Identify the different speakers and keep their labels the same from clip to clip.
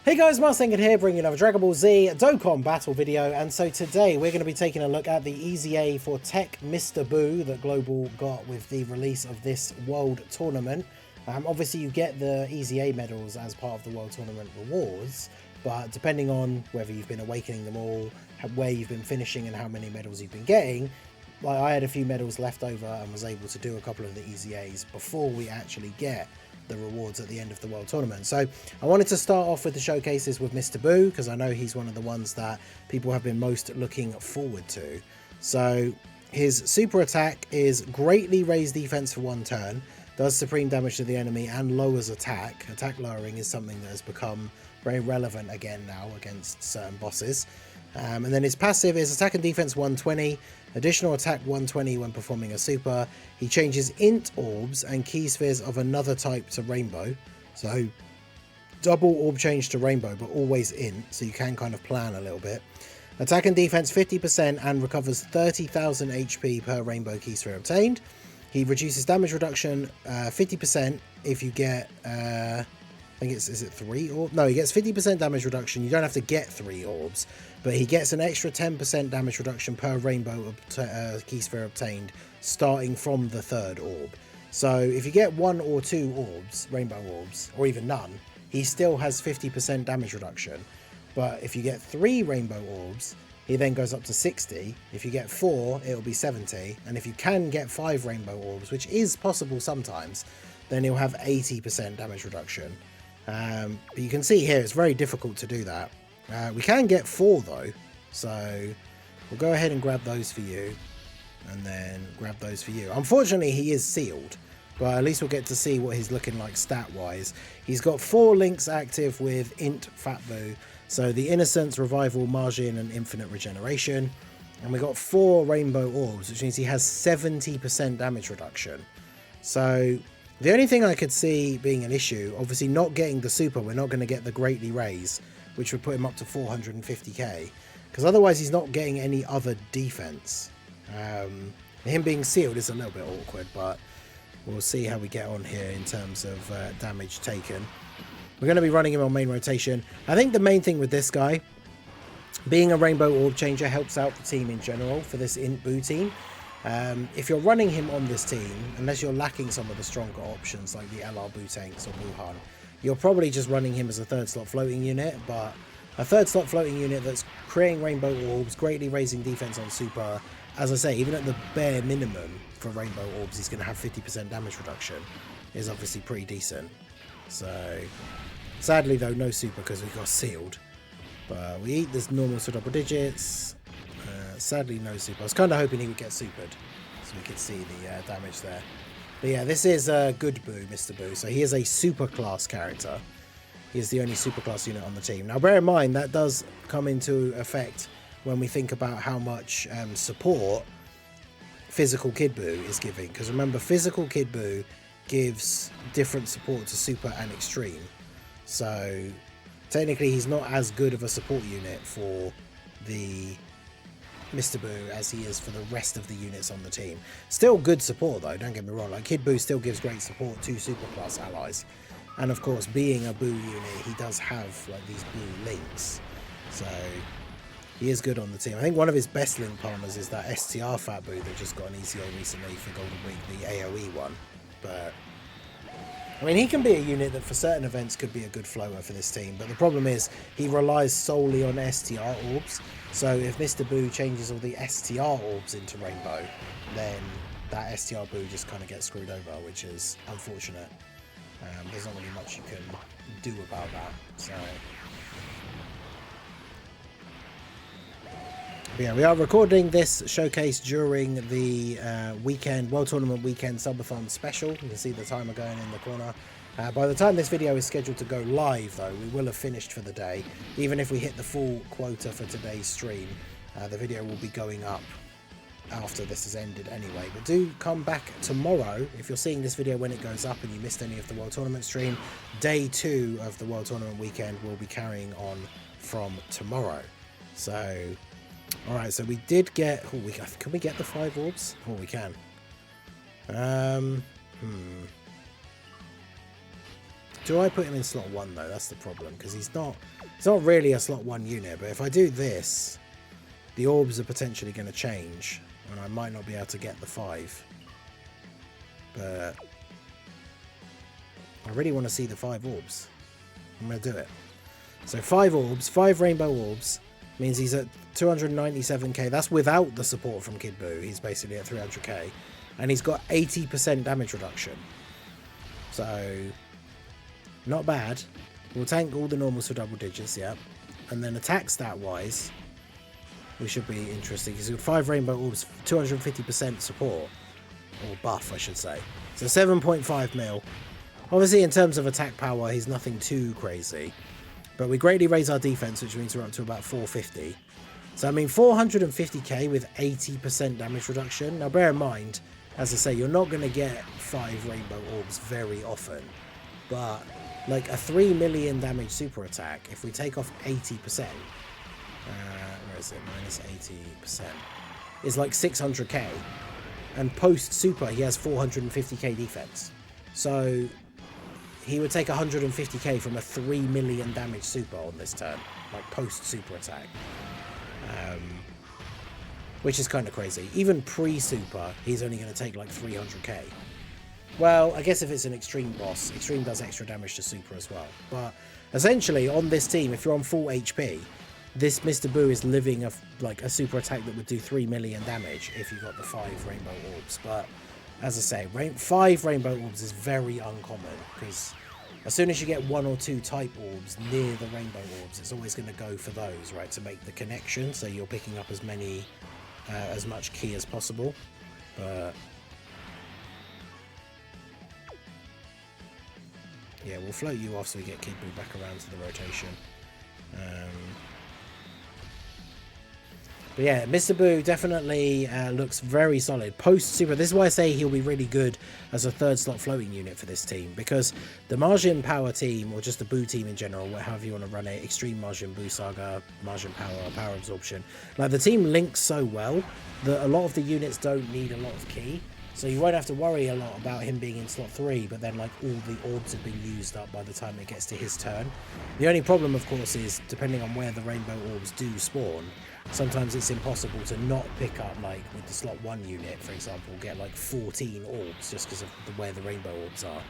Speaker 1: Hey guys, Marsengan here, bringing another Dragon Ball Z Dokkan battle video, and so today we're going to be taking a look at the EZA for TEQ Mr. BUU that Global got with the release of this World Tournament. Obviously you get the EZA medals as part of the World Tournament rewards, but depending on whether you've been awakening them all, where you've been finishing and how many medals you've been getting, like I had a few medals left over and was able to do a couple of the EZAs before we actually get the rewards at the end of the World Tournament. So I wanted to start off with the showcases with Mr. BUU because I know he's one of the ones that people have been most looking forward to. So his super attack is greatly raised defense for 1 turn, does supreme damage to the enemy and lowers attack. Attack lowering is something that has become very relevant again now against certain bosses. And then his passive is attack and defense 120, additional attack 120 when performing a super. He changes int orbs and key spheres of another type to rainbow. So double orb change to rainbow, but always int, so you can kind of plan a little bit. Attack and defense 50% and recovers 30,000 HP per rainbow key sphere obtained. He reduces damage reduction 50% if you get I think is it 3 orbs? No, he gets 50% damage reduction. You don't have to get 3 orbs, but he gets an extra 10% damage reduction per rainbow key sphere obtained, starting from the 3rd orb. So if you get 1 or 2 orbs, rainbow orbs, or even none, he still has 50% damage reduction. But if you get 3 rainbow orbs, he then goes up to 60. If you get 4, it'll be 70. And if you can get 5 rainbow orbs, which is possible sometimes, then he'll have 80% damage reduction. But you can see here it's very difficult to do that. We can get 4 though, so we'll go ahead and grab those for you, and then grab those for you. Unfortunately he is sealed, but at least we'll get to see what he's looking like stat wise. He's got 4 links active with int Fat BUU, so the Innocence, Revival, Margin and Infinite Regeneration, and we got 4 rainbow orbs, which means he has 70% damage reduction. So the only thing I could see being an issue, obviously not getting the super, we're not going to get the Greatly Raise, which would put him up to 450k, because otherwise he's not getting any other defense. Him being sealed is a little bit awkward, but we'll see how we get on here in terms of damage taken. We're going to be running him on main rotation. I think the main thing with this guy, being a rainbow orb changer, helps out the team in general for this int BUU team. If you're running him on this team, unless you're lacking some of the stronger options like the LR BUU tanks or Wuhan, you're probably just running him as a 3rd slot floating unit, but a 3rd slot floating unit that's creating rainbow orbs, greatly raising defense on super. As I say, even at the bare minimum for rainbow orbs, he's going to have 50% damage reduction, is obviously pretty decent. So sadly though, no super because we got sealed, but we eat this normal to double digits. Sadly no super. I was kind of hoping he would get supered so we could see the damage there. But yeah, this is a good BUU, Mr. BUU. So he is a super class character. He is the only super class unit on the team. Now bear in mind that does come into effect when we think about how much support physical Kid BUU is giving. Because remember, physical Kid BUU gives different support to super and extreme. So technically he's not as good of a support unit for the Mr. BUU as he is for the rest of the units on the team. Still good support though, don't get me wrong. Like Kid BUU still gives great support to superclass allies, and of course being a BUU unit he does have like these BUU links, so he is good on the team. I think one of his best link partners is that STR Fat BUU that just got an ECO recently for Golden Week, the AoE one. But I mean, he can be a unit that for certain events could be a good floater for this team, but the problem is he relies solely on STR orbs. So if Mr. BUU changes all the STR orbs into rainbow, then that STR BUU just kind of gets screwed over, which is unfortunate. There's not really much you can do about that. So but yeah, we are recording this showcase during the World Tournament weekend subathon special. You can see the timer going in the corner. By the time this video is scheduled to go live though, we will have finished for the day. Even if we hit the full quota for today's stream, the video will be going up after this has ended anyway. But do come back tomorrow if you're seeing this video when it goes up and you missed any of the World Tournament stream. Day 2 of the World Tournament weekend will be carrying on from tomorrow. So alright, so we did get... Oh, can we get the 5 orbs? Oh, we can. do I put him in slot 1 though? That's the problem, because it's not really a slot 1 unit. But if I do this, the orbs are potentially going to change, and I might not be able to get the 5. But I really want to see the 5 orbs. I'm going to do it. So 5 orbs, 5 rainbow orbs, means he's at 297k. That's without the support from Kid Buu. He's basically at 300k. And he's got 80% damage reduction. So, not bad. We'll tank all the normals for double digits, yeah. And then attack stat-wise, we should be interesting. He's got 5 rainbow orbs, 250% support. Or buff, I should say. So 7.5 mil. Obviously, in terms of attack power, he's nothing too crazy. But we greatly raise our defense, which means we're up to about 450. So, I mean, 450k with 80% damage reduction. Now, bear in mind, as I say, you're not going to get 5 rainbow orbs very often. But, like, a 3 million damage super attack, if we take off 80%, where is it? Minus 80%, is like 600k. And post super, he has 450k defense. So he would take 150k from a 3 million damage super on this turn, like post super attack, which is kind of crazy. Even pre super, he's only going to take like 300k. Well, I guess if it's an extreme boss, extreme does extra damage to super as well. But essentially on this team, if you're on full HP, this Mr. Buu is living like a super attack that would do 3 million damage if you got the 5 rainbow orbs. But as I say, 5 rainbow orbs is very uncommon, because as soon as you get 1 or 2 type orbs near the rainbow orbs, it's always going to go for those, right, to make the connection. So you're picking up as much key as possible. But yeah, we'll float you off so we get Kid Buu back around to the rotation. But yeah, Mr. Buu definitely looks very solid. Post-super, this is why I say he'll be really good as a 3rd slot floating unit for this team. Because the Margin Power team, or just the Buu team in general, however you want to run it, Extreme Margin, Buu Saga, Margin Power, Power Absorption, like the team links so well that a lot of the units don't need a lot of key. So you won't have to worry a lot about him being in slot 3, but then like all the orbs have been used up by the time it gets to his turn. The only problem, of course, is depending on where the rainbow orbs do spawn, sometimes it's impossible to not pick up, like with the slot 1 unit, for example, get like 14 orbs just because of where the rainbow orbs are.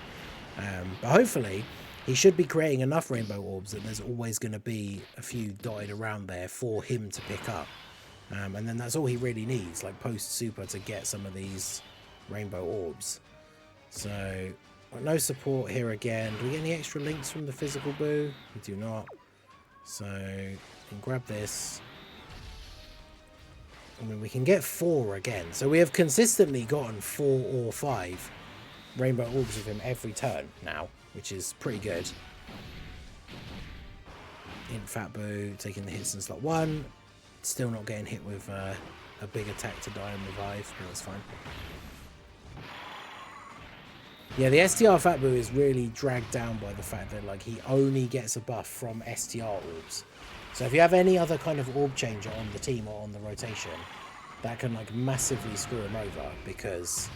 Speaker 1: But hopefully he should be creating enough rainbow orbs that there's always going to be a few dotted around there for him to pick up. And then that's all he really needs, like post super, to get some of these rainbow orbs. So no support here again. Do we get any extra links from the physical Buu? We do not. So we can grab this. I mean, we can get 4 again. So we have consistently gotten 4 or 5 rainbow orbs with him every turn now, which is pretty good. In Fat Buu taking the hits in slot 1. Still not getting hit with a big attack to die and revive, but that's fine. Yeah, the STR Fat Buu is really dragged down by the fact that like he only gets a buff from STR orbs. So if you have any other kind of orb changer on the team or on the rotation, that can like massively screw him over, because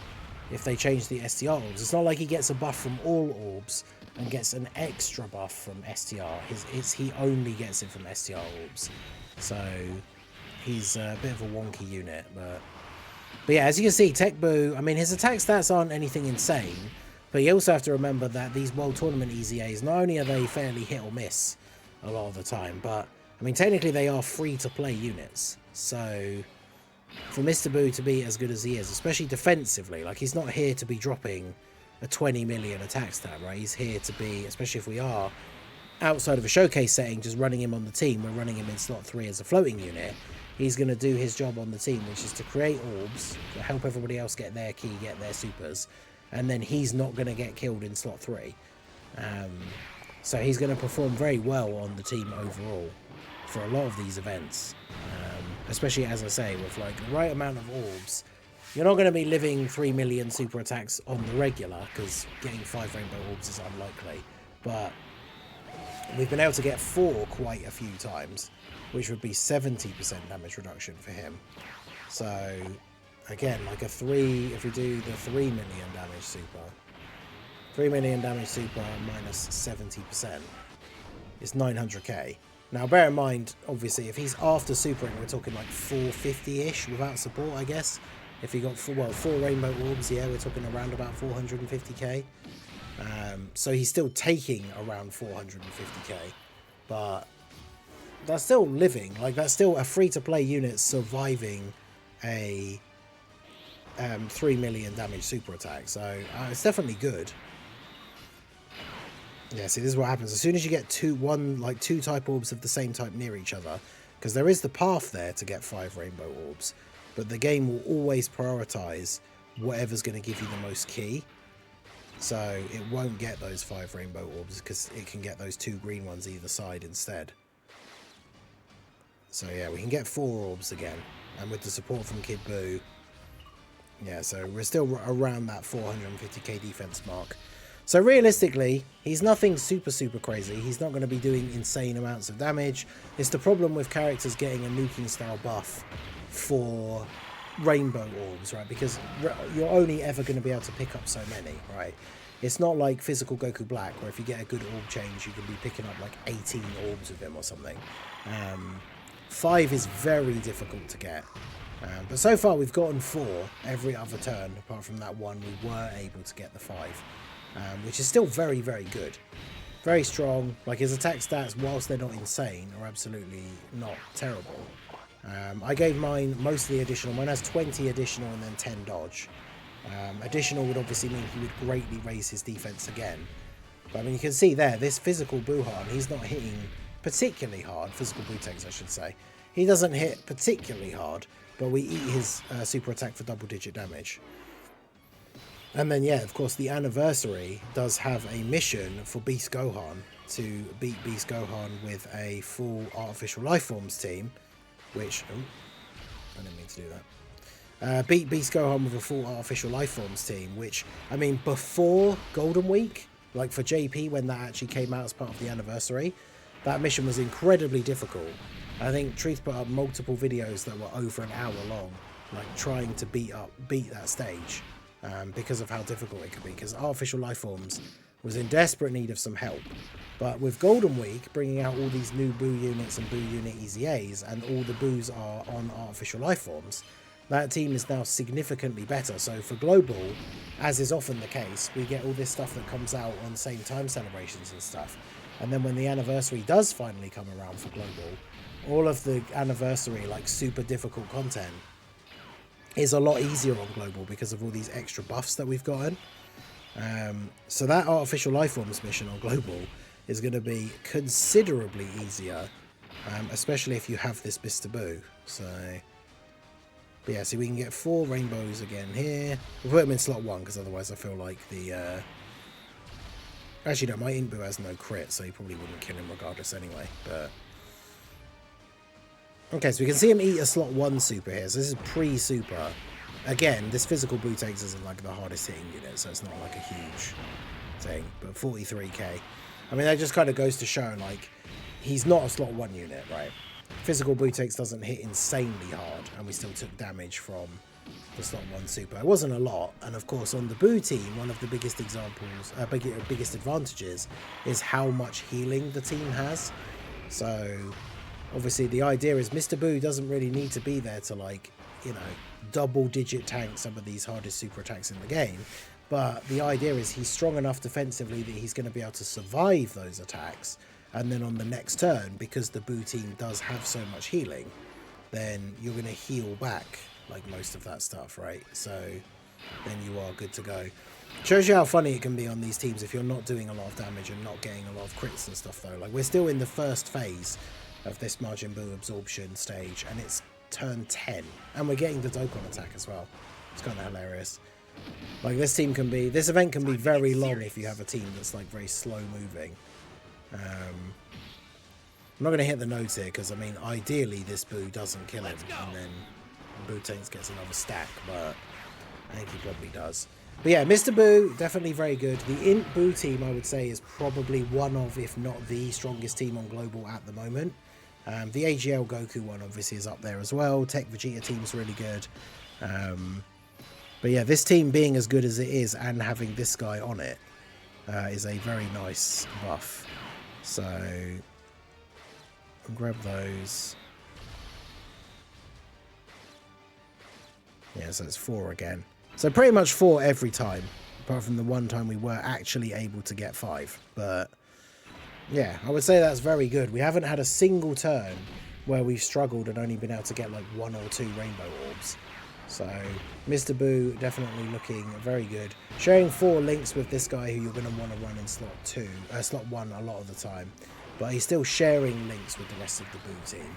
Speaker 1: if they change the STR orbs, it's not like he gets a buff from all orbs and gets an extra buff from STR. He only gets it from STR orbs. So he's a bit of a wonky unit, but yeah, as you can see, TEQ Buu, I mean, his attack stats aren't anything insane, but you also have to remember that these World Tournament EZAs, not only are they fairly hit or miss a lot of the time, but I mean, technically they are free-to-play units. So for Mr. Buu to be as good as he is, especially defensively, like he's not here to be dropping a 20 million attack stat, right? He's here to be, especially if we are outside of a showcase setting, just running him on the team, we're running him in slot 3 as a floating unit. He's going to do his job on the team, which is to create orbs, to help everybody else get their key, get their supers, and then he's not going to get killed in slot 3. So he's going to perform very well on the team overall for a lot of these events, especially, as I say, with like the right amount of orbs. You're not going to be living 3 million super attacks on the regular, because getting 5 rainbow orbs is unlikely, but we've been able to get 4 quite a few times, which would be 70% damage reduction for him. So again, like a 3, if we do the 3 million damage super, 3 million damage super minus 70%. It's 900k. Now, bear in mind, obviously, if he's after supering, we're talking like 450-ish without support, I guess. If he got 4 rainbow orbs, yeah, we're talking around about 450k. So he's still taking around 450k, but that's still living. Like, that's still a free-to-play unit surviving a 3 million damage super attack. So it's definitely good. Yeah, see, this is what happens as soon as you get two type orbs of the same type near each other, because there is the path there to get 5 rainbow orbs, but the game will always prioritize whatever's going to give you the most key. So it won't get those 5 rainbow orbs because it can get those 2 green ones either side instead. So yeah, we can get 4 orbs again, and with the support from Kid BUU, yeah, so we're still around that 450k defense mark. So realistically, he's nothing super crazy. He's not going to be doing insane amounts of damage. It's the problem with characters getting a nuking style buff for rainbow orbs, right? Because you're only ever going to be able to pick up so many, right? It's not like physical Goku Black, where if you get a good orb change, you can be picking up like 18 orbs of him or something. 5 is very difficult to get. But so far we've gotten 4 every other turn, apart from that one we were able to get the 5. Which is still very good. Very strong. Like, his attack stats, whilst they're not insane, are absolutely not terrible. I gave mine mostly additional. Mine has 20 additional and then 10 dodge. Additional would obviously mean he would greatly raise his defense again. But I mean, you can see there, this physical Buhan, he's not hitting particularly hard. Physical Butex, I should say. He doesn't hit particularly hard, but we eat his super attack for double-digit damage. And then, yeah, of course, the anniversary does have a mission for Beast Gohan to beat Beast Gohan with a full Artificial Lifeforms team, which... Oh, I didn't mean to do that. Beat Beast Gohan with a full Artificial Lifeforms team, which, I mean, before Golden Week, like for JP, when that actually came out as part of the anniversary, that mission was incredibly difficult. I think Truth put up multiple videos that were over an hour long, like trying to beat that stage. Because of how difficult it could be, because Artificial Lifeforms was in desperate need of some help. But with Golden Week bringing out all these new BUU units and BUU unit EZAs, and all the BUUs are on Artificial Lifeforms, that team is now significantly better. So for Global, as is often the case, we get all this stuff that comes out on same time celebrations and stuff. And then when the anniversary does finally come around for Global, all of the anniversary, like, super difficult content is a lot easier on Global because of all these extra buffs that we've gotten. So that Artificial Lifeforms mission on Global is going to be considerably easier, especially if you have this Mr. BUU. So, but yeah, so we can get 4 rainbows again here. We'll put them in slot 1 because otherwise I feel like the... Actually, no, my Inbu has no crit, so he probably wouldn't kill him regardless anyway, but... Okay, so we can see him eat a slot 1 super here. So this is pre-super. Again, this physical Butex isn't like the hardest hitting unit, so it's not like a huge thing. But 43k. I mean, that just kind of goes to show, like, he's not a slot 1 unit, right? Physical Butex doesn't hit insanely hard, and we still took damage from the slot 1 super. It wasn't a lot, and of course on the BUU team, one of the biggest examples, biggest advantages is how much healing the team has. So... obviously, the idea is Mr. BUU doesn't really need to be there to, like, you know, double-digit tank some of these hardest super attacks in the game. But the idea is he's strong enough defensively that he's going to be able to survive those attacks. And then on the next turn, because the BUU team does have so much healing, then you're going to heal back, like, most of that stuff, right? So then you are good to go. Shows you how funny it can be on these teams if you're not doing a lot of damage and not getting a lot of crits and stuff, though. Like, we're still in the first phase of this Majin Buu absorption stage, and it's turn 10, and we're getting the Dokkan attack as well. It's kind of hilarious. Like, this event can be very long if you have a team that's, like, very slow moving. I'm not going to hit the notes here because, I mean, ideally this BUU doesn't kill him, and then Butex gets another stack, but I think he probably does. But yeah, Mr. BUU, definitely very good. The Int BUU team, I would say, is probably one of, if not the strongest team on Global at the moment. The AGL Goku one obviously is up there as well. TEQ Vegeta team's really good. But yeah, this team being as good as it is and having this guy on it, is a very nice buff. So I'll grab those. Yeah, so it's 4 again. So pretty much 4 every time, apart from the one time we were actually able to get 5. But yeah, I would say that's very good. We haven't had a single turn where we've struggled and only been able to get like 1 or 2 rainbow orbs. So Mr. BUU definitely looking very good. Sharing 4 links with this guy who you're going to want to run in slot 1 a lot of the time. But he's still sharing links with the rest of the BUU team.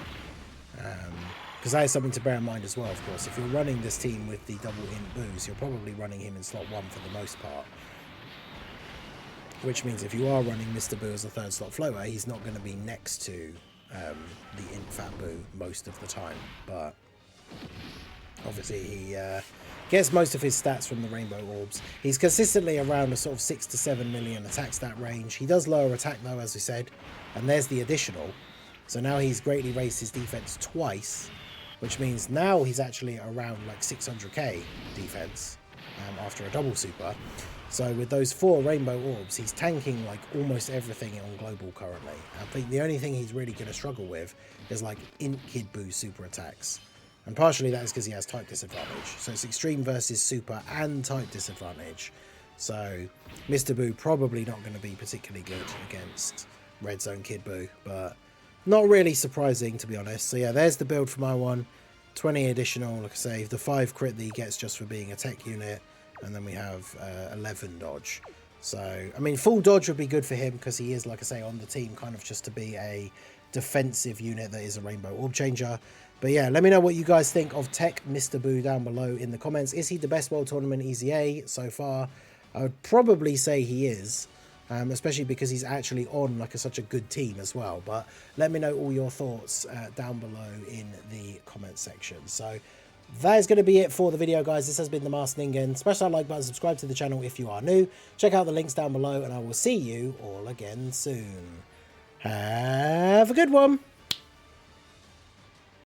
Speaker 1: Because that is something to bear in mind as well, of course. If you're running this team with the double int BUUs, you're probably running him in slot 1 for the most part. Which means if you are running Mr. BUU as a 3rd slot floater, he's not going to be next to the int fat BUU most of the time. But obviously he gets most of his stats from the rainbow orbs. He's consistently around a sort of 6 to 7 million attack stat range. He does lower attack though, as we said. And there's the additional. So now he's greatly raised his defense twice, which means now he's actually around like 600k defense after a double super. So with those 4 rainbow orbs, he's tanking like almost everything on global currently. I think the only thing he's really going to struggle with is like int kid BUU super attacks. And partially that is because he has type disadvantage. So it's extreme versus super and type disadvantage. So Mr. BUU probably not going to be particularly good against red zone kid BUU, but not really surprising, to be honest. So yeah, there's the build for my one. 20 additional, like I say, the 5 crit that he gets just for being a tech unit. And then we have 11 dodge. So, I mean, full dodge would be good for him because he is, like I say, on the team kind of just to be a defensive unit that is a rainbow orb changer. But yeah, let me know what you guys think of TEQ Mr. BUU down below in the comments. Is he the best World Tournament EZA so far? I would probably say he is. Especially because he's actually on like such a good team as well. But let me know all your thoughts down below in the comment section. So that is going to be it for the video, guys. This has been the Masked Ningen. Smash that like button, subscribe to the channel if you are new. Check out the links down below, and I will see you all again soon. Have a good one.